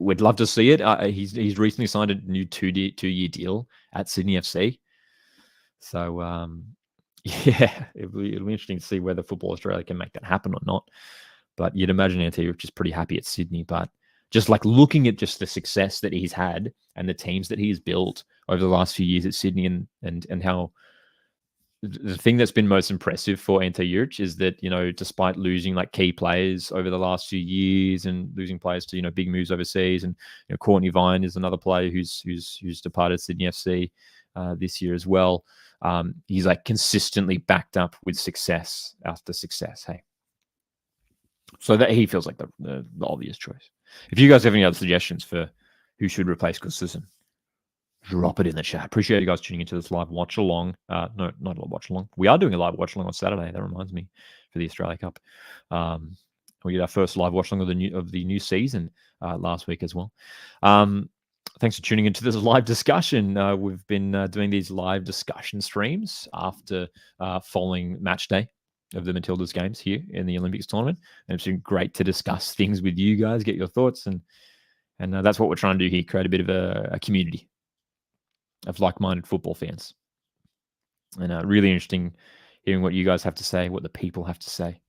We'd love to see it. He's recently signed a new two-year deal at Sydney FC. So, yeah, it'll be interesting to see whether Football Australia can make that happen or not. But you'd imagine Ante Juric is pretty happy at Sydney. But just like looking at just the success that he's had and the teams that he's built over the last few years at Sydney and how the thing that's been most impressive for Ante Juric is that, despite losing like key players over the last few years and losing players to, big moves overseas, and Courtney Vine is another player who's departed Sydney FC this year as well. He's like consistently backed up with success after success. Hey, so that he feels like the obvious choice. If you guys have any other suggestions for who should replace Gustafsson, drop it in the chat. Appreciate you guys tuning into this live watch along. No, not a watch along. We are doing a live watch along on Saturday. That reminds me, for the Australia Cup. We did our first live watch along of the new season last week as well. Thanks for tuning into this live discussion. We've been doing these live discussion streams after following match day of the Matildas games here in the Olympics tournament, and it's been great to discuss things with you guys, get your thoughts, and that's what we're trying to do here: create a bit of a community of like-minded football fans. And really interesting hearing what you guys have to say, what the people have to say.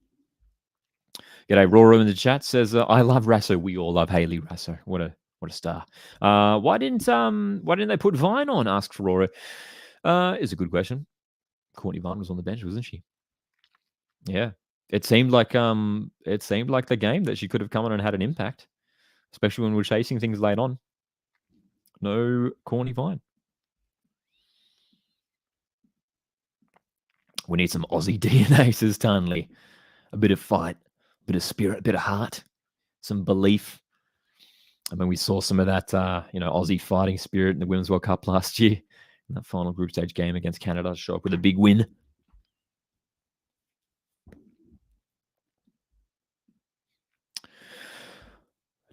G'day, Rora in the chat says, I love Rasso. We all love Hayley Rasso. What a star. Why didn't they put Vine on? Asks Rora. Is a good question. Courtney Vine was on the bench, wasn't she? Yeah. It seemed like the game that she could have come on and had an impact, especially when we're chasing things late on. No Courtney Vine. We need some Aussie DNA, says Tanley. A bit of fight, a bit of spirit, a bit of heart, some belief. I mean, we saw some of that, Aussie fighting spirit in the Women's World Cup last year in that final group stage game against Canada. Show up with a big win.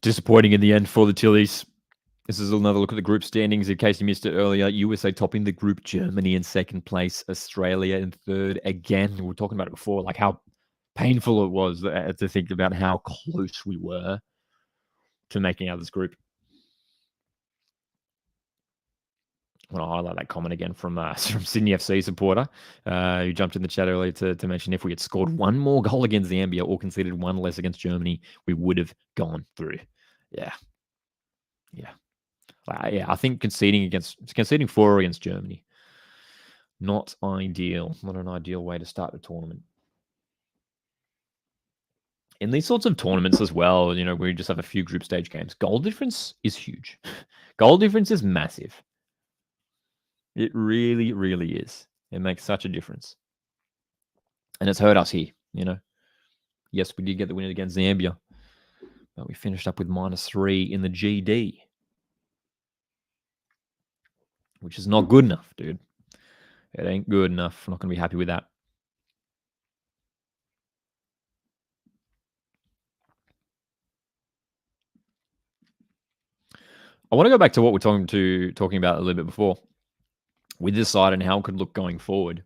Disappointing in the end for the Chilis. This is another look at the group standings. In case you missed it earlier, USA topping the group, Germany in second place, Australia in third. Again, we were talking about it before, like how painful it was to think about how close we were to making out this group. I want to highlight that comment again from Sydney FC supporter who jumped in the chat earlier to mention if we had scored one more goal against Zambia or conceded one less against Germany, we would have gone through. Yeah. I think conceding 4 against Germany, not ideal. Not an ideal way to start the tournament. In these sorts of tournaments as well, where we just have a few group stage games, goal difference is huge. Goal difference is massive. It really, really is. It makes such a difference. And it's hurt us here, Yes, we did get the win against Zambia, but we finished up with -3 in the GD. Which is not good enough, dude. It ain't good enough. I'm not going to be happy with that. I want to go back to what we're talking about a little bit before with this side and how it could look going forward,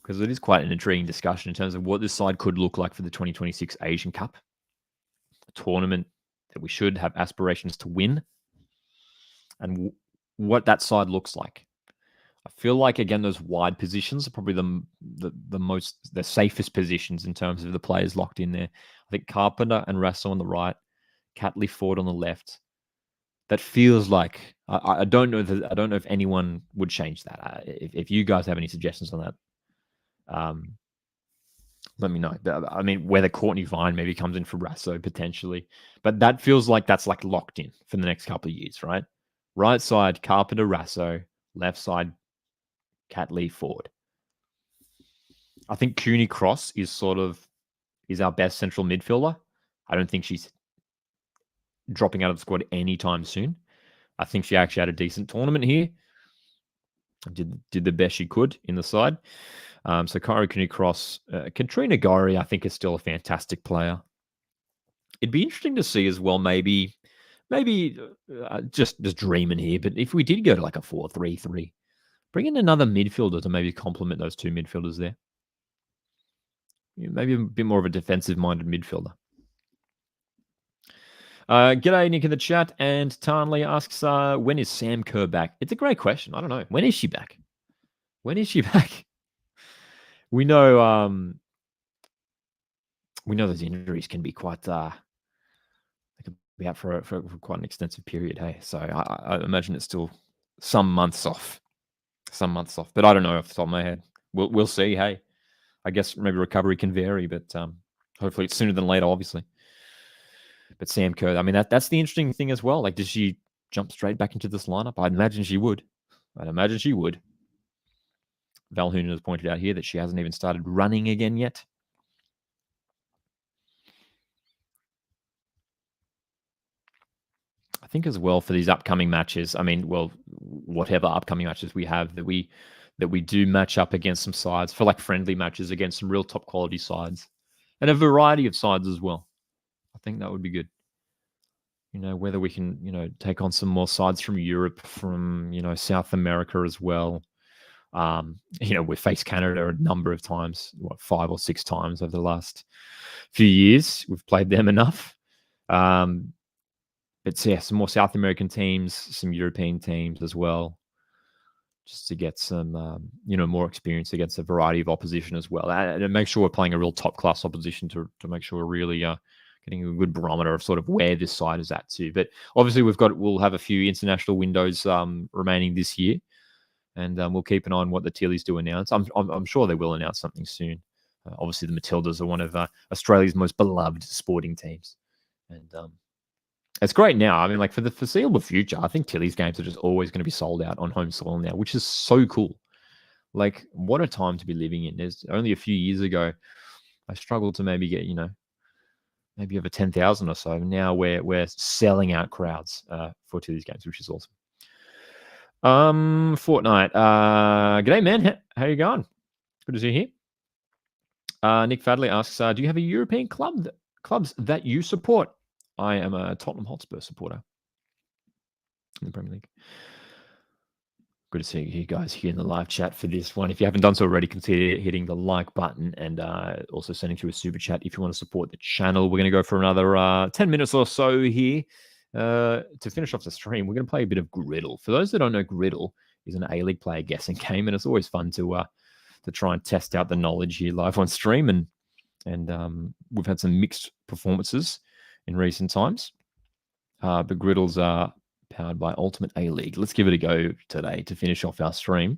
because it is quite an intriguing discussion in terms of what this side could look like for the 2026 Asian Cup, a tournament that we should have aspirations to win, and what that side looks like. I feel like, again, those wide positions are probably the safest positions in terms of the players locked in there. I think Carpenter and Rasso on the right, Catley Ford on the left, that feels like I don't know that I don't know if anyone would change that. If you guys have any suggestions on that, um, let me know. I mean, whether Courtney Vine maybe comes in for Rasso potentially, but that feels like that's like locked in for the next couple of years, right? Right side Carpenter Rasso, left side Cat Lee Ford. I think Cooney Cross is our best central midfielder. I don't think she's dropping out of the squad anytime soon. I think she actually had a decent tournament here. Did the best she could in the side. So Kyra Cooney Cross, Katrina Gorry, I think is still a fantastic player. It'd be interesting to see as well. Maybe just dreaming here, but if we did go to like a 4-3-3, bring in another midfielder to maybe complement those two midfielders there. Maybe a bit more of a defensive-minded midfielder. G'day, Nick in the chat. And Tarnley asks, when is Sam Kerr back? It's a great question. I don't know. When is she back? We know those injuries can be quite they could be out for quite an extensive period, hey. So I imagine it's still some months off. But I don't know off the top of my head. We'll see, hey. I guess maybe recovery can vary, but hopefully it's sooner than later, obviously. But Sam Kerr, I mean, that's the interesting thing as well. Like, does she jump straight back into this lineup? I'd imagine she would. Val Hoonan has pointed out here that she hasn't even started running again yet. I think as well for these upcoming matches, I mean, well, whatever upcoming matches we have, that we do match up against some sides for like friendly matches against some real top quality sides and a variety of sides as well. I think that would be good. Whether we can, take on some more sides from Europe, from, South America as well. We've faced Canada a number of times, 5 or 6 times over the last few years. We've played them enough. But yeah, some more South American teams, some European teams as well, just to get some, more experience against a variety of opposition as well. And make sure we're playing a real top-class opposition to make sure we're really getting a good barometer of sort of where this side is at too. But obviously we'll have a few international windows remaining this year. And we'll keep an eye on what the Tealies do announce. I'm sure they will announce something soon. Obviously, the Matildas are one of Australia's most beloved sporting teams. And it's great now. I mean, like for the foreseeable future, I think Tilly's games are just always going to be sold out on home soil now, which is so cool. Like, what a time to be living in. There's only a few years ago, I struggled to maybe get, maybe over 10,000 or so. Now we're selling out crowds for Tilly's games, which is awesome. Fortnite. G'day, man. How you going? Good to see you here. Nick Fadley asks, do you have a European clubs that you support? I am a Tottenham Hotspur supporter in the Premier League. Good to see you guys here in the live chat for this one. If you haven't done so already, consider hitting the like button and also sending through a super chat if you want to support the channel. We're going to go for another 10 minutes or so here. To finish off the stream, we're going to play a bit of Griddle. For those that don't know, Griddle is an A-League player guessing game, and it's always fun to try and test out the knowledge here live on stream. And we've had some mixed performances in recent times, but Griddles are powered by Ultimate A-League. Let's give it a go today to finish off our stream.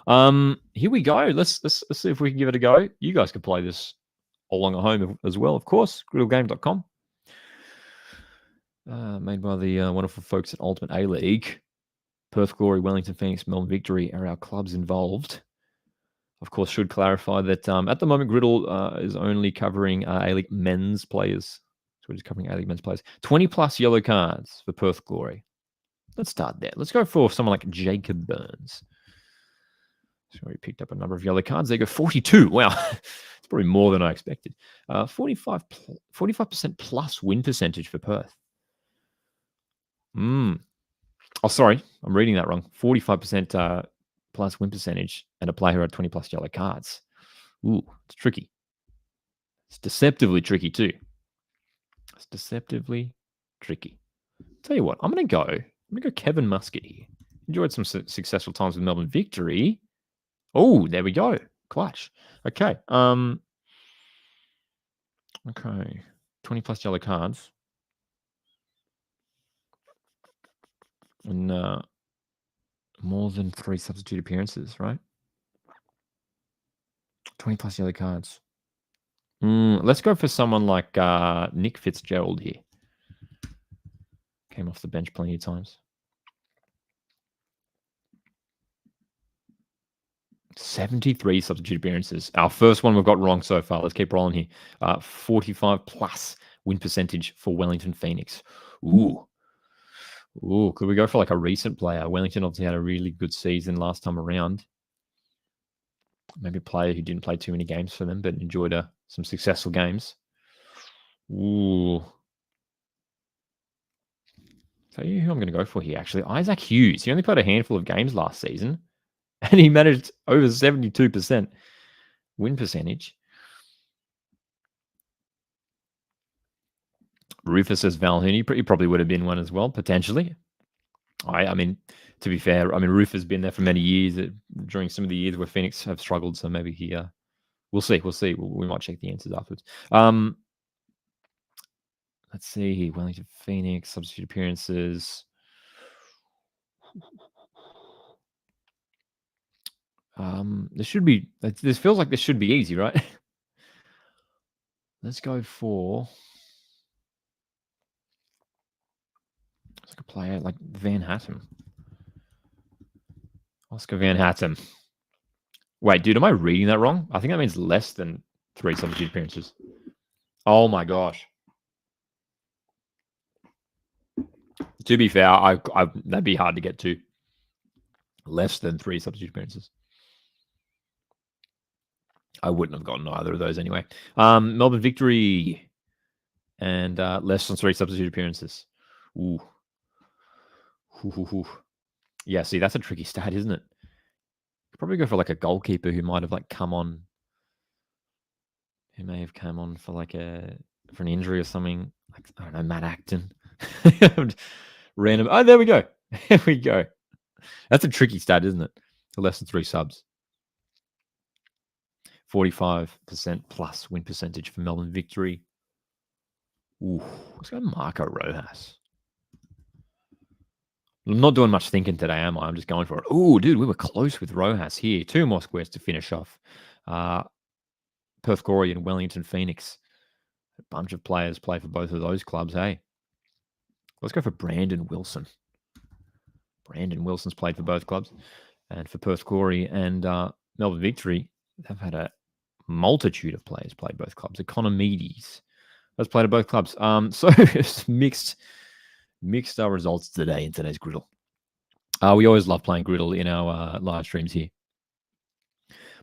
Here we go. Let's see if we can give it a go. You guys can play this along at home as well, of course. Griddlegame.com. Made by the wonderful folks at Ultimate A-League. Perth Glory, Wellington Phoenix, Melbourne Victory are our clubs involved. Of course, should clarify that at the moment, Griddle is only covering A-League men's players. So we're just covering A-League men's players. 20-plus yellow cards for Perth Glory. Let's start there. Let's go for someone like Jacob Burns. So we picked up a number of yellow cards. They go 42. Wow. It's probably more than I expected. 45% plus win percentage for Perth. Oh, sorry. I'm reading that wrong. 45% plus win percentage and a player who had 20 plus yellow cards. Ooh, it's tricky. It's deceptively tricky too. It's deceptively tricky. Tell you what, I'm going to go Kevin Muscat here. Enjoyed some successful times with Melbourne Victory. Oh, there we go. Clutch. Okay. Okay. 20 plus yellow cards. And more than 3 substitute appearances, right? 20 plus yellow cards. Let's go for someone like Nick Fitzgerald here. Came off the bench plenty of times. 73 substitute appearances. Our first one we've got wrong so far. Let's keep rolling here. 45 plus win percentage for Wellington Phoenix. Ooh, could we go for like a recent player? Wellington obviously had a really good season last time around. Maybe a player who didn't play too many games for them, but enjoyed some successful games. Ooh. So who I'm going to go for here, actually. Isaac Hughes. He only played a handful of games last season, and he managed over 72% win percentage. Rufus says Valhuni. He probably would have been one as well, potentially. I mean, to be fair, I mean, Rufus has been there for many years during some of the years where Phoenix have struggled, so maybe he... we'll see. We might check the answers afterwards. Let's see. Wellington Phoenix, substitute appearances. This feels like this should be easy, right? Let's go for a player like Van Hattem. Oscar Van Hattem. Wait, dude, am I reading that wrong? I think that means less than 3 substitute appearances. Oh my gosh. To be fair, that'd be hard to get to. Less than 3 substitute appearances. I wouldn't have gotten either of those anyway. Melbourne Victory and less than 3 substitute appearances. Ooh. Yeah, see, that's a tricky stat, isn't it? Could probably go for like a goalkeeper who might have like come on. Who may have come on for like for an injury or something. Like, I don't know, Matt Acton. Random. Oh, there we go. There we go. That's a tricky stat, isn't it? Less than 3 subs. 45% plus win percentage for Melbourne Victory. Ooh, let's go Marco Rojas. I'm not doing much thinking today, am I? I'm just going for it. Ooh, dude, we were close with Rojas here. 2 more squares to finish off. Perth Glory and Wellington Phoenix. A bunch of players play for both of those clubs, hey? Let's go for Brandon Wilson. Brandon Wilson's played for both clubs. And for Perth Glory and Melbourne Victory, they've had a multitude of players play both clubs. Economides has played at both clubs. So it's mixed results today in today's Griddle. We always love playing Griddle in our live streams here.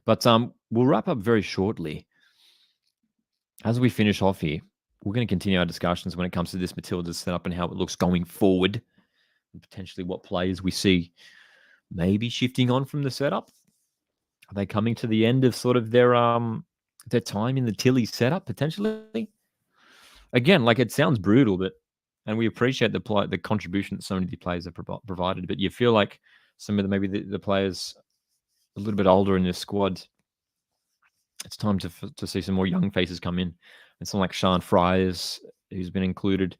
But we'll wrap up very shortly. As we finish off here, we're going to continue our discussions when it comes to this Matildas setup and how it looks going forward, and potentially what players we see maybe shifting on from the setup. Are they coming to the end of sort of their time in the Tilly setup potentially? Again, like, it sounds brutal, and we appreciate the contribution that so many of the players have provided, but you feel like some of the players a little bit older in this squad, it's time to see some more young faces come in. And someone like Sian Fryers, who's been included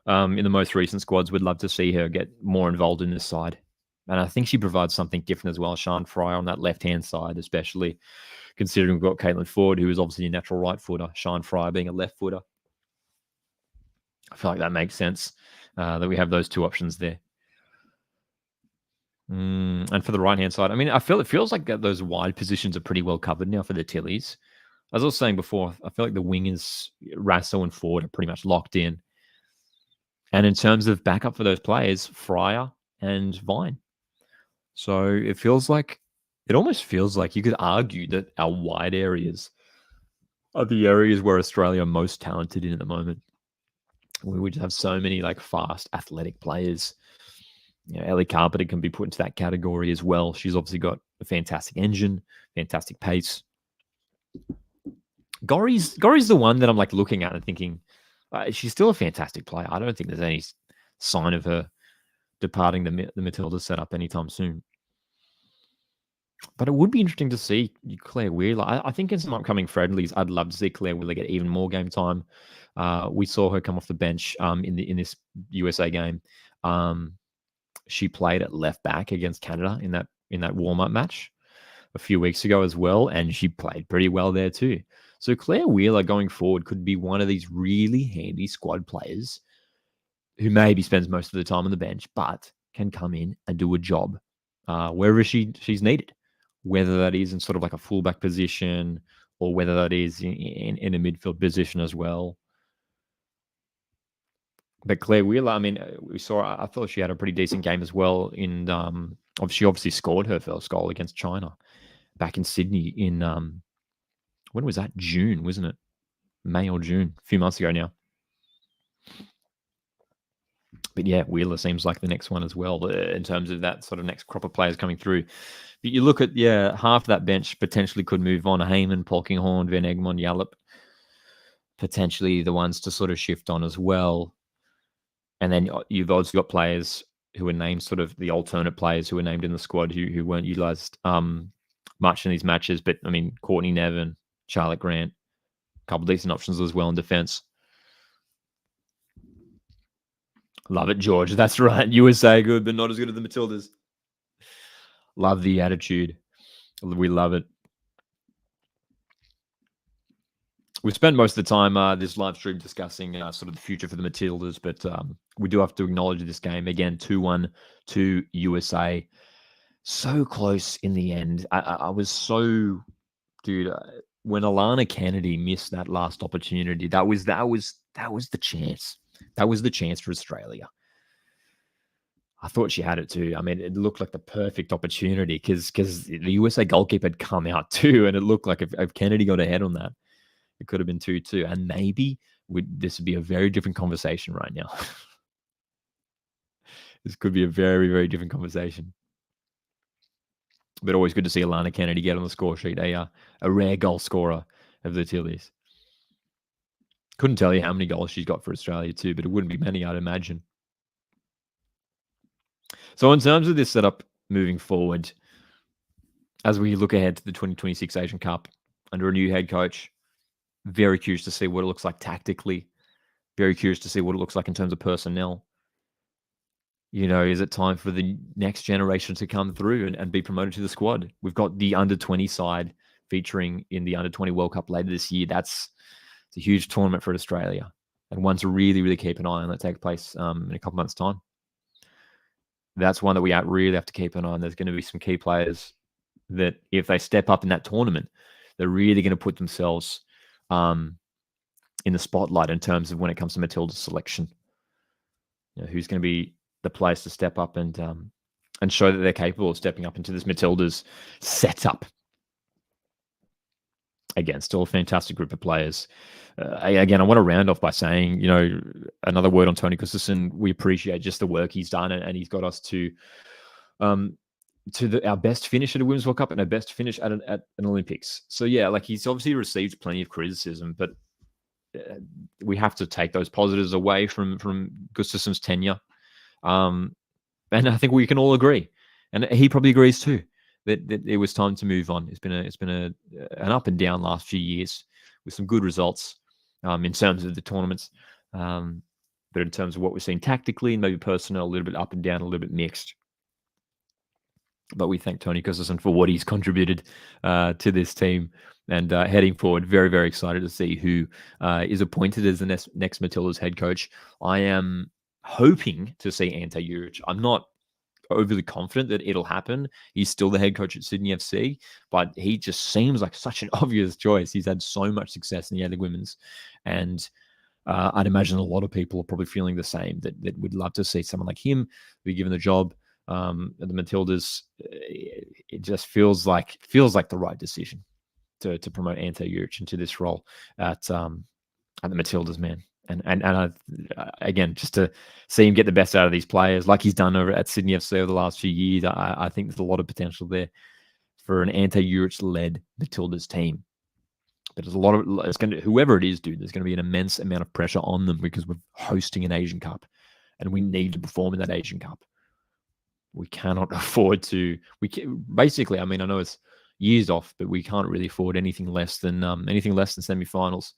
in the most recent squads, would love to see her get more involved in this side. And I think she provides something different as well. Sian Fryer on that left-hand side, especially considering we've got Caitlin Ford, who is obviously a natural right footer. Sian Fryer being a left footer. I feel like that makes sense, that we have those 2 options there. And for the right-hand side, I mean, it feels like those wide positions are pretty well covered now for the Tillies. As I was saying before, I feel like the wingers, Rasso and Ford, are pretty much locked in. And in terms of backup for those players, Fryer and Vine. So it almost feels like you could argue that our wide areas are the areas where Australia are most talented in at the moment. We would have so many like fast, athletic players. You know, Ellie Carpenter can be put into that category as well. She's obviously got a fantastic engine, fantastic pace. Gori's the one that I'm like looking at and thinking, she's still a fantastic player. I don't think there's any sign of her departing the Matildas setup anytime soon. But it would be interesting to see Claire Wheeler. I think in some upcoming friendlies, I'd love to see Claire Wheeler get even more game time. We saw her come off the bench in this USA game. She played at left back against Canada in that warm-up match a few weeks ago as well, and she played pretty well there too. So Claire Wheeler going forward could be one of these really handy squad players who maybe spends most of the time on the bench, but can come in and do a job wherever she's needed, whether that is in sort of like a fullback position or whether that is in a midfield position as well. But Claire Wheeler, I mean, I thought she had a pretty decent game as well. She obviously scored her first goal against China back in Sydney in when was that? June, wasn't it? May or June, a few months ago now. But yeah, Wheeler seems like the next one as well in terms of that sort of next crop of players coming through. But you look at, half that bench potentially could move on. Heyman, Polkinghorn, Van Egmond, Yallop, potentially the ones to sort of shift on as well. And then you've also got players who are named, sort of the alternate players who were named in the squad who weren't utilised much in these matches. But, I mean, Courtney Nevin, Charlotte Grant, a couple of decent options as well in defence. Love it, George. That's right. USA good, but not as good as the Matildas. Love the attitude. We love it. We spent most of the time this live stream discussing sort of the future for the Matildas, but we do have to acknowledge this game. Again, 2-1 to USA. So close in the end. I was so... Dude, when Alana Kennedy missed that last opportunity, that was the chance. That was the chance for Australia. I thought she had it too. I mean, it looked like the perfect opportunity because the USA goalkeeper had come out too, and it looked like if Kennedy got ahead on that, it could have been 2-2. And maybe this would be a very different conversation right now. This could be a very, very different conversation. But always good to see Alana Kennedy get on the score sheet, a rare goal scorer of the Tillies. Couldn't tell you how many goals she's got for Australia too, but it wouldn't be many, I'd imagine. So in terms of this setup moving forward, as we look ahead to the 2026 Asian Cup under a new head coach, very curious to see what it looks like tactically. Very curious to see what it looks like in terms of personnel. Is it time for the next generation to come through and be promoted to the squad? We've got the under-20 side featuring in the under-20 World Cup later this year. It's a huge tournament for Australia and one to really, really keep an eye on that take place in a couple months' time. That's one that we really have to keep an eye on. There's going to be some key players that if they step up in that tournament, they're really going to put themselves in the spotlight in terms of when it comes to Matilda selection. Who's going to be the players to step up and show that they're capable of stepping up into this Matildas setup. Again, still a fantastic group of players. Again, I want to round off by saying, another word on Tony Gustafsson. We appreciate just the work he's done, and he's got us to our best finish at a Women's World Cup and our best finish at an Olympics. So yeah, like he's obviously received plenty of criticism, but we have to take those positives away from Gustafsson's tenure. And I think we can all agree, and he probably agrees too, that it was time to move on. It's been an up and down last few years with some good results in terms of the tournaments, but in terms of what we're seeing tactically and maybe personnel, a little bit up and down, a little bit mixed. But we thank Tony Gustafsson for what he's contributed to this team. And heading forward, very, very excited to see who is appointed as the next Matildas head coach. I am hoping to see Ante Juric. I'm not overly confident that it'll happen. He's still the head coach at Sydney FC, but he just seems like such an obvious choice. He's had so much success in the other women's, and I'd imagine a lot of people are probably feeling the same, that we'd love to see someone like him be given the job at the Matildas. It just feels like the right decision to promote Ante Juric into this role at the Matildas, man. And again, just to see him get the best out of these players, like he's done over at Sydney FC over the last few years, I think there's a lot of potential there for an Ante Juric-led Matildas team. But there's a lot of whoever it is, dude. There's going to be an immense amount of pressure on them because we're hosting an Asian Cup, and we need to perform in that Asian Cup. We cannot afford to. Basically, I mean, I know it's years off, but we can't really afford anything less than semi-finals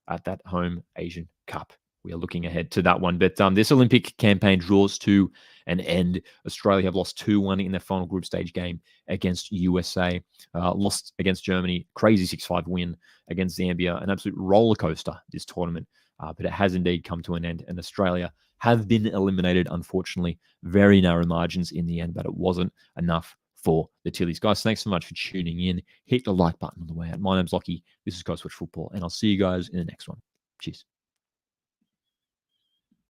at that home Asian Cup. we are looking ahead to that one. But this Olympic campaign draws to an end. Australia have lost 2-1 in their final group stage game against USA, lost against Germany, crazy 6-5 win against Zambia, an absolute roller coaster this tournament. But it has indeed come to an end, and Australia have been eliminated, unfortunately. Very narrow margins in the end, but it wasn't enough for the Tillies. Guys, thanks so much for tuning in. Hit the like button on the way out. My name's Lockie. This is Coast Watch Football, and I'll see you guys in the next one. Cheers.